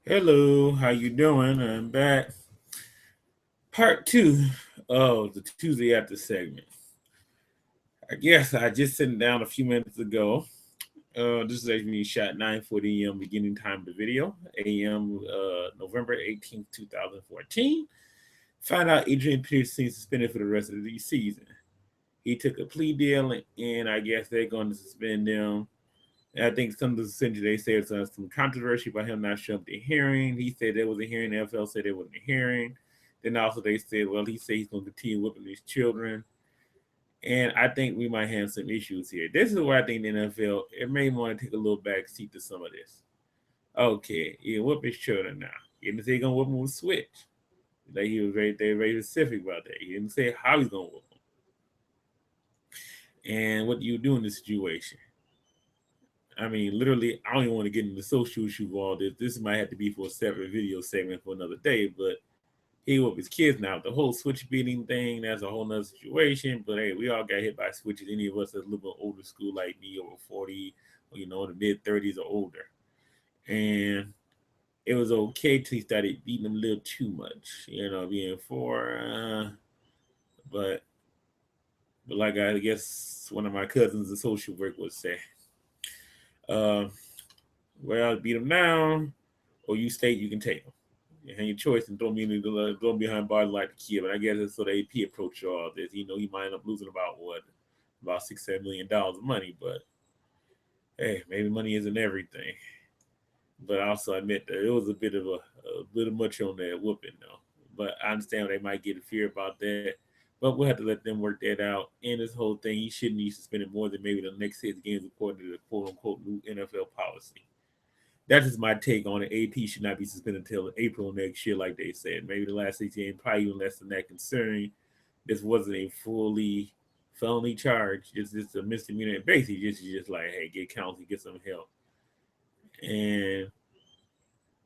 Hello, how you doing? I'm back. Part two of the Tuesday after segment. I guess I just sitting down a few minutes ago. This is actually shot 9:40 a.m. beginning time of the video, a.m. November 18th, 2014. Find out Adrian Peterson suspended for the rest of the season. He took a plea deal, and I guess they're going to suspend him. And I think some of the suspension they said was some controversy about him not showing up at the hearing. He said there was a hearing. The NFL said there wasn't a hearing. Then also they said, well, he said he's going to continue whipping these children. And I think we might have some issues here. This is where I think the NFL it may want to take a little back seat to some of this. Okay, he whip his children now. He didn't say he's gonna whip them with a switch. Like he was very specific about that. He didn't say how he's gonna whip them. And what do you do in this situation? I mean, literally, I don't even want to get into the social issue of all this. This might have to be for a separate video segment for another day, but he with his kids now. The whole switch beating thing, that's a whole nother situation. But hey, we all got hit by switches. Any of us that's a little bit older school like me, over 40, or in the mid 30s or older. And it was okay till he started beating them a little too much, being four. But but like I guess one of my cousins, the social work would say, uh, well, beat them now, or you state you can take them. You have your choice and throw them behind bars like the kid. But I guess it's so the AP approach all this. He might end up losing about $6-7 million of money. But hey, maybe money isn't everything. But I also admit that it was a bit of much on that whooping though. But I understand they might get a fear about that. But we'll have to let them work that out. And this whole thing, he shouldn't be suspended more than maybe the next 6 games according to the quote unquote new NFL policy. That's just my take on it. AP should not be suspended until April next year, like they said. Maybe the last 16, probably even less than that, considering this wasn't a fully felony charge. It's just a misdemeanor. And basically, just like, hey, get counseling, get some help. And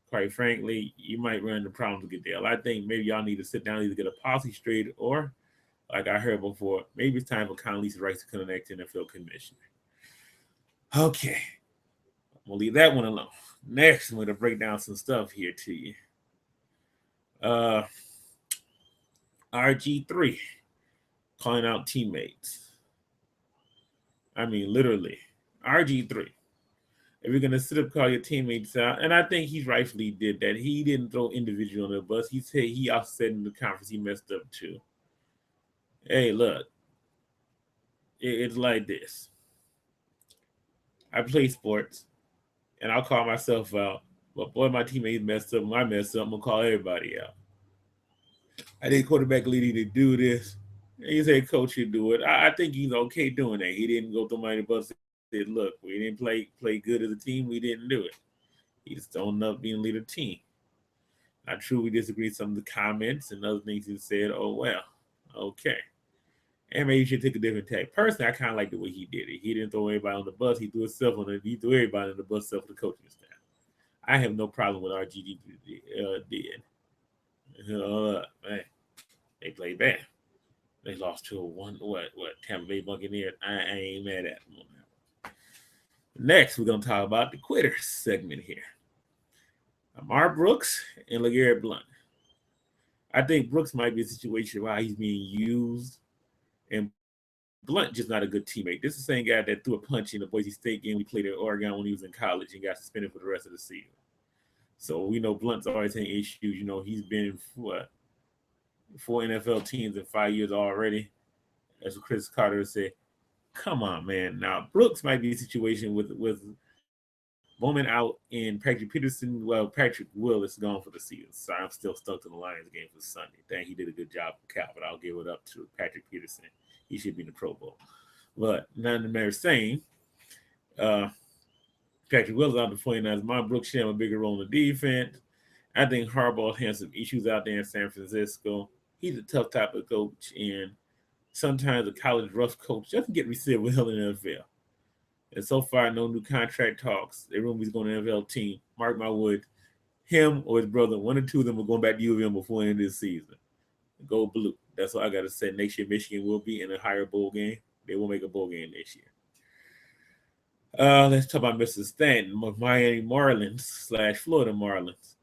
quite frankly, you might run into problems with Goodell. I think maybe y'all need to sit down, either get a policy straight, or, like I heard before, maybe it's time for Condoleezza Rice to connect to NFL commissioner. Okay, I'm gonna leave that one alone. Next, I'm gonna break down some stuff here to you. Uh, RG3 calling out teammates. I mean, literally, RG3. If you're gonna sit up, call your teammates out, and I think he rightfully did that. He didn't throw individual on the bus. He said he also said in the conference he messed up too. Hey, look, it's like this. I play sports, and I'll call myself out. But boy, my teammates messed up. When I messed up, I'm gonna call everybody out. I think quarterback leading to do this. He said coach should do it. I think he's okay doing that. He didn't go through my bus and said, look, we didn't play good as a team. We didn't do it. He just don't up being leader of the team. I truly disagree with some of the comments and other things he said. Oh well. Okay. And maybe you should take a different tack. Personally, I kinda like the way he did it. He didn't throw everybody on the bus, he threw everybody on the bus except for the coaching staff. I have no problem with RGD did. Man, they played bad. They lost to a what Tampa Bay Buccaneers. I ain't mad at them on that. Next, we're gonna talk about the quitters segment here. Amar Brooks and LeGarrette Blunt. I think Brooks might be a situation where he's being used, and Blunt just not a good teammate. This is the same guy that threw a punch in the Boise State game we played at Oregon when he was in college and got suspended for the rest of the season. So we know Blunt's always had issues. He's been in four NFL teams in 5 years already. As Chris Carter said, come on, man. Now Brooks might be a situation with Bowman out and Patrick Peterson. Well, Patrick Will is gone for the season, so I'm still stuck to the Lions game for Sunday. Dang, he did a good job for Cal, but I'll give it up to Patrick Peterson. He should be in the Pro Bowl. But none of the matter saying, uh, Patrick Willis out the 49ers. Mon Brooks should have a bigger role in the defense. I think Harbaugh has some issues out there in San Francisco. He's a tough type of coach, and sometimes a college rough coach doesn't get received well in the NFL. And so far, no new contract talks. Everyone is going to NFL team. Mark my words, him or his brother, one or two of them are going back to U of M before the end of the season. Go blue. That's all I got to say. Next year, Michigan will be in a higher bowl game. They will make a bowl game this year. Let's talk about Mr. Stanton, Miami Marlins / Florida Marlins.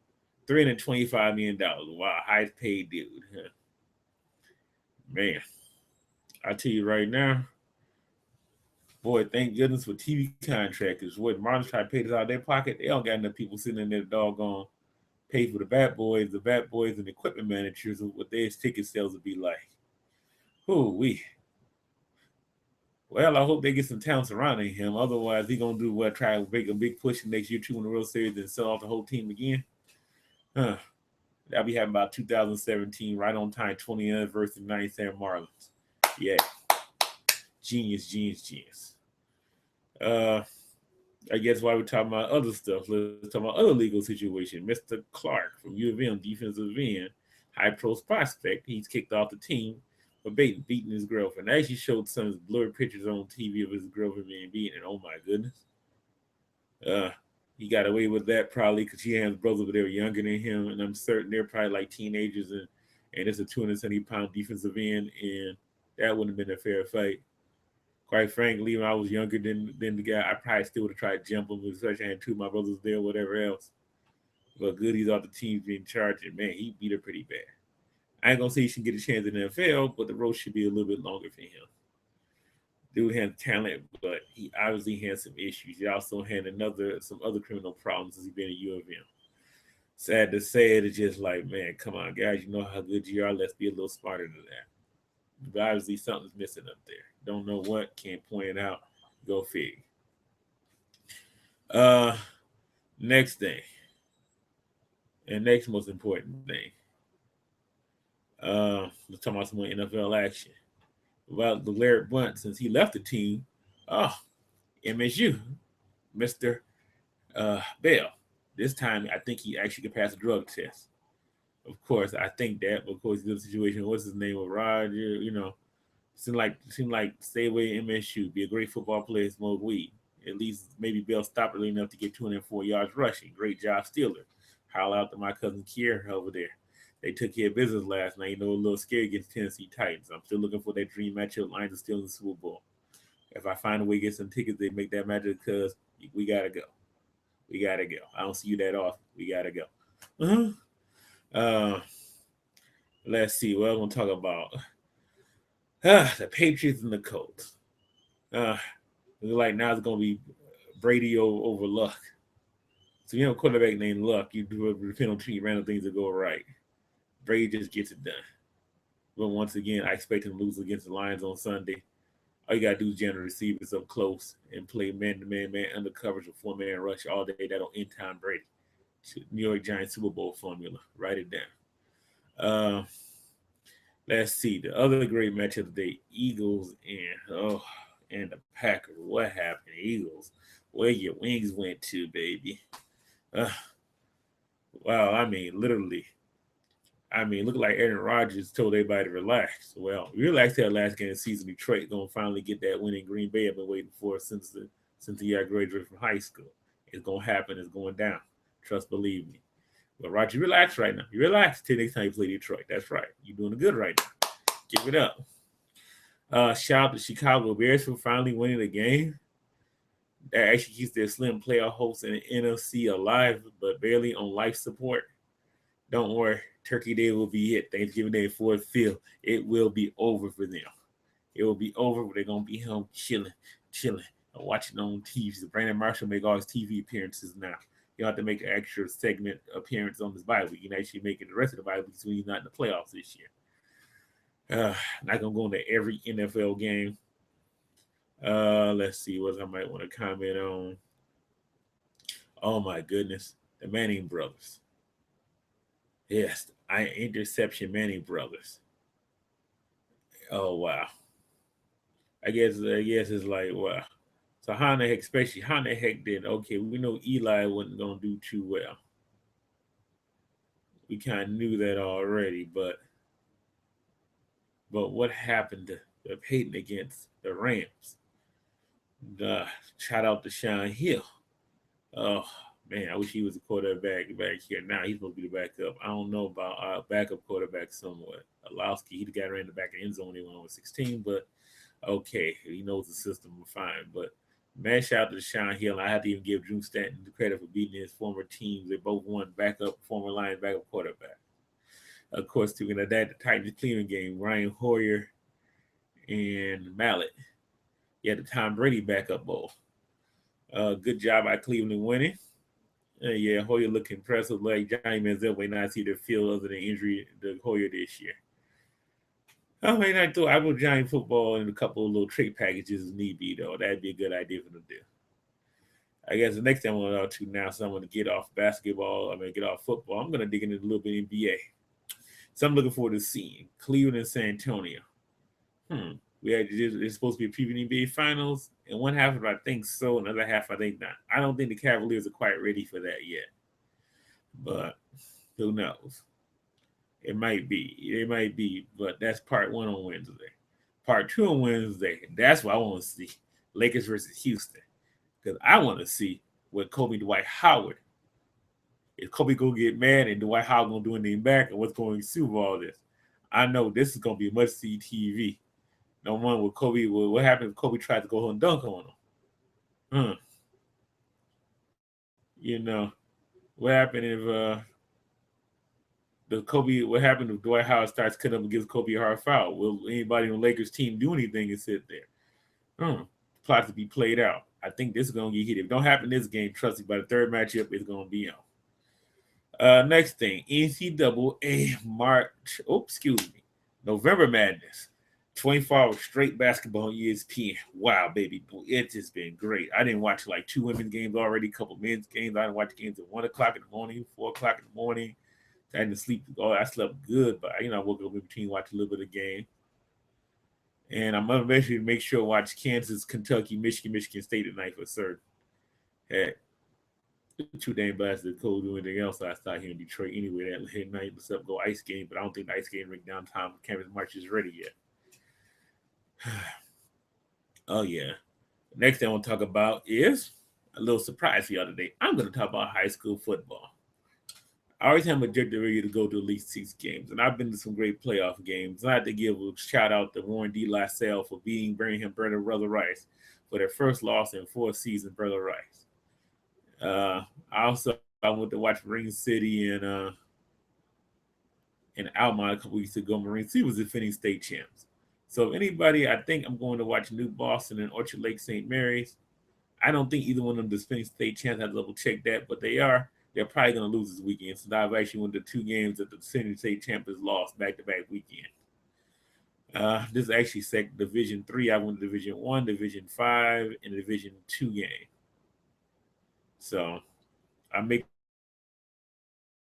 $325 million. Wow, highest paid dude. Huh. Man, I tell you right now, boy, thank goodness for TV contractors. What Marlins try to pay this out of their pocket, they don't got enough people sitting in there doggone pay for the bat boys and equipment managers of what their ticket sales would be like. Ooh, we. Well, I hope they get some talent surrounding him. Otherwise, he gonna do what? Try to make a big push next year, 2 in the World Series, and sell off the whole team again. Huh. That'll be having about 2017, right on time, 20th anniversary, 97 Marlins. Yeah, genius. Uh, I guess while we're talking about other stuff, let's talk about other legal situation. Mr. Clark from U of M, defensive end, high pros prospect. He's kicked off the team for beating his girlfriend. I actually showed some of his blurry pictures on TV of his girlfriend being beaten, and oh my goodness. He got away with that probably because he has brothers, but they were younger than him, and I'm certain they're probably like teenagers, and it's a 270-pound defensive end, and that wouldn't have been a fair fight. Quite frankly, when I was younger than the guy, I probably still would have tried to jump him, especially I had 2 of my brothers there, whatever else. But good, he's off the team being charged, and man, he beat her pretty bad. I ain't gonna say he should get a chance in the NFL, but the road should be a little bit longer for him. Dude had talent, but he obviously had some issues. He also had some other criminal problems since he been at U of M. Sad to say it, it's just like, man, come on, guys, you know how good you are. Let's be a little smarter than that. But obviously something's missing up there. Don't know what, can't point it out. Go fig. Next thing. And next most important thing. Let's talk about some more NFL action. About LeGarrette Blount, since he left the team. Oh, MSU, Mr. Bell. This time, I think he actually could pass a drug test. Of course, I think that. Of course, the situation. What's his name? With Roger. You know, seemed like stay away MSU. Be a great football player. Smoke weed. At least maybe Bell stopped early enough to get 204 yards rushing. Great job, Steeler. Howl out to my cousin Kier over there. They took care of business last night. You know, a little scared against Tennessee Titans. I'm still looking for that dream matchup. Lions are still in the Super Bowl. If I find a way to get some tickets, they make that matchup because we gotta go. We gotta go. I don't see you that often. We gotta go. Uh, let's see. What I'm gonna talk about. The Patriots and the Colts. Like now it's gonna be Brady over Luck. So you have a quarterback named Luck. You depend on 2 random things to go right. Brady just gets it done. But once again, I expect him to lose against the Lions on Sunday. All you gotta do is generate receivers up close and play man-to-man, man under coverage with 4-man rush all day. That'll end Tom Brady. New York Giants Super Bowl formula. Write it down. Let's see. The other great matchup today, Eagles and the Packers. What happened, Eagles? Where your wings went to, baby. Wow, I mean, literally. Look like Aaron Rodgers told everybody to relax. Well, we relaxed that last game of the season. Detroit gonna finally get that win in Green Bay. I've been waiting for since the year I graduated from high school. It's gonna happen. It's going down. Trust, believe me. But Roger, relax right now. You relax till next time you play Detroit. That's right. You're doing good right now. Give it up. Shout out to Chicago Bears for finally winning the game. That actually keeps their slim playoff hopes in the NFC alive, but barely on life support. Don't worry. Turkey Day will be it. Thanksgiving Day, Ford Field. It will be over for them. It will be over. They're going to be home chilling, watching on TV. So Brandon Marshall make all his TV appearances now. You don't have to make an extra segment appearance on this bye week. You can actually make it the rest of the bye week so he's not in the playoffs this year. Not going to go into every NFL game. Let's see what I might want to comment on. Oh, my goodness. The Manning brothers. Yes, interception Manning brothers. Oh wow. I guess it's like wow. So how in the heck, especially how in the heck did okay, we know Eli wasn't gonna do too well. We kind of knew that already, but what happened to Peyton against the Rams? Shout out to Sean Hill. Oh man, I wish he was a quarterback back here. Now he's supposed to be the backup. I don't know about backup quarterback somewhat. Alowski, he the guy ran the back of the end zone when I was 16, but okay, he knows the system fine. But Man, shout out to Sean Hill. I have to even give Drew Stanton the credit for beating his former teams. They both won backup, former linebacker, quarterback. Of course, speaking of that, the Titans Cleveland game, Ryan Hoyer and Mallet. Yeah, the Tom Brady backup bowl. Good job by Cleveland winning. Yeah, Hoyer looked impressive. Like Johnny Manziel may not see the field other than injury to Hoyer this year. I mean, I thought I would giant football and a couple of little trick packages if need be, though. That'd be a good idea for them to do. I guess the next thing I want to now, so I'm going to get off basketball. I'm going to get off football. I'm going to dig into a little bit NBA. So I'm looking forward to seeing Cleveland and San Antonio. We had it's supposed to be a preview NBA Finals, and one half of it I think so, another half I think not. I don't think the Cavaliers are quite ready for that yet, but who knows? It might be. It might be, but that's part one on Wednesday. Part two on Wednesday. That's what I want to see. Lakers versus Houston. Because I want to see what Kobe Dwight Howard. Is Kobe going to get mad and Dwight Howard going to do anything back and what's going to ensue all this? I know this is going to be must-see TV. No one with Kobe. What happened if Kobe tried to go home and dunk on him? You know, what happened if what happened if Dwight Howard starts cutting up and gives Kobe a hard foul? Will anybody on the Lakers team do anything and sit there? Plot to be played out. I think this is going to get hit. If it don't happen this game, trust me, by the third matchup, it's going to be on. Next thing, NCAA March. November Madness. 24 hours straight basketball on ESPN. Wow, baby. It's just been great. I didn't watch like 2 women's games already, a couple men's games. I didn't watch games at 1 o'clock in the morning, 4 o'clock in the morning. I didn't sleep. I slept good, but I woke up in between, watch a little bit of the game. And I'm gonna eventually make sure watch Kansas, Kentucky, Michigan State tonight for certain. Heck, too damn blessed to cold do anything else last night here in Detroit anyway. That late night, let's up go ice game, but I don't think the ice game rink downtown campus March is ready yet. Oh yeah. Next thing I want to talk about is a little surprise for y'all today. I'm going to talk about high school football. I always have a objective ready to go to at least 6 games, and I've been to some great playoff games. I had to give a shout out to Warren D. Lascelles for beating Birmingham Brother Rice for their first loss in 4 seasons, Brother Rice. I went to watch Marine City and Almont a couple weeks ago. Marine City was defending state champs. So if anybody, I think I'm going to watch New Boston and Orchard Lake St. Mary's. I don't think either one of them defending state champs. I have to double check that, but they are. They're probably going to lose this weekend. So I've actually went to 2 games that the defending state champ has lost back-to-back weekend. This is actually Division 3. I went to Division 1, Division 5, and Division 2 game. So I make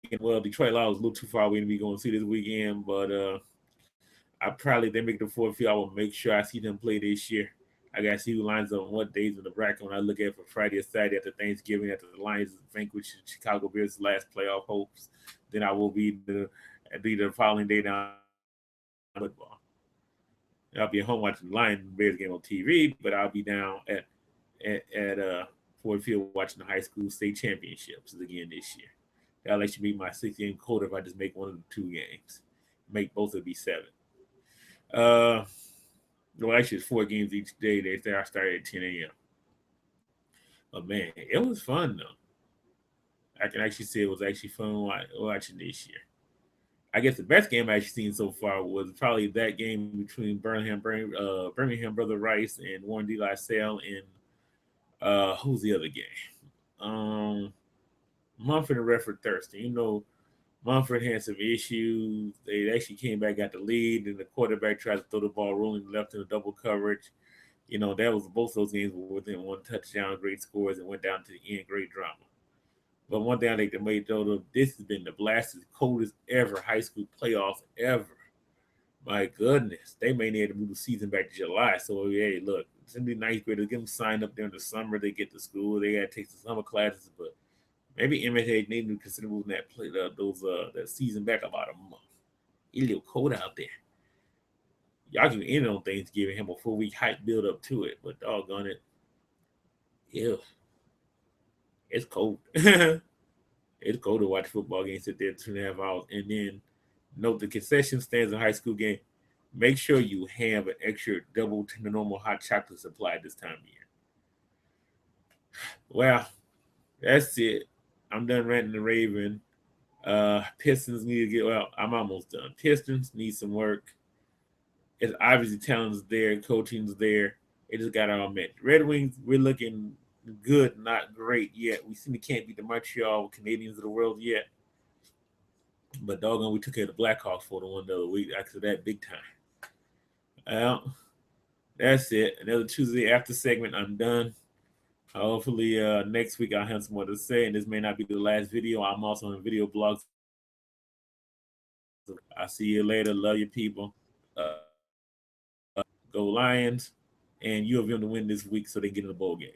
Detroit Law was a little too far away to be going to see this weekend, but they make the 4th field. I will make sure I see them play this year. I got to see who lines up on what days in the bracket when I look at for Friday or Saturday after Thanksgiving, after the Lions vanquish Chicago Bears' last playoff hopes. Then I will be the following day down football. I'll be at home watching the Lions Bears game on TV, but I'll be down at Ford Field watching the high school state championships again this year. That'll actually be my 6-game quota if I just make one of the 2 games. Make both of be 7. Well, actually, it's 4 games each day. They say I started at 10 a.m. But man, it was fun though. I can actually say it was actually fun watching this year. I guess the best game I've actually seen so far was probably that game between Birmingham Brother Rice and Warren D. Lascelles and who's the other game? Mumford and Redford Thurston. Mumford had some issues. They actually came back, got the lead, and the quarterback tried to throw the ball rolling left in a double coverage. That was both those games were within 1 touchdown, great scores, and went down to the end, great drama. But one thing I think that made though, this has been the blasted coldest ever high school playoffs ever. My goodness, they may need to move the season back to July. So hey, look, it's gonna be 9th graders get them signed up during the summer. They get to school. They got to take some summer classes, but maybe MSA need to consider moving that season back about a month. It's a little cold out there. Y'all can end on Thanksgiving, have a 4-week hype build up to it, but doggone it, yeah, it's cold. It's cold to watch football games sit there 2.5 hours, and then note the concession stands in high school game. Make sure you have an extra double to the normal hot chocolate supply this time of year. Well, that's it. I'm done ranting and raving. Pistons need to get well. I'm almost done. Pistons need some work. It's obviously talent's there, coaching's there. It just got all met. Red Wings, we're looking good, not great yet. We simply can't beat the Montreal Canadiens of the world yet. But doggone, we took care of the Blackhawks for the one the other week after that big time. Well, that's it. Another Tuesday after segment. I'm done. Hopefully, next week I'll have some more to say. And this may not be the last video. I'm also on video blogs. I'll see you later. Love you, people. Go Lions. And you have them to win this week so they get in the bowl game.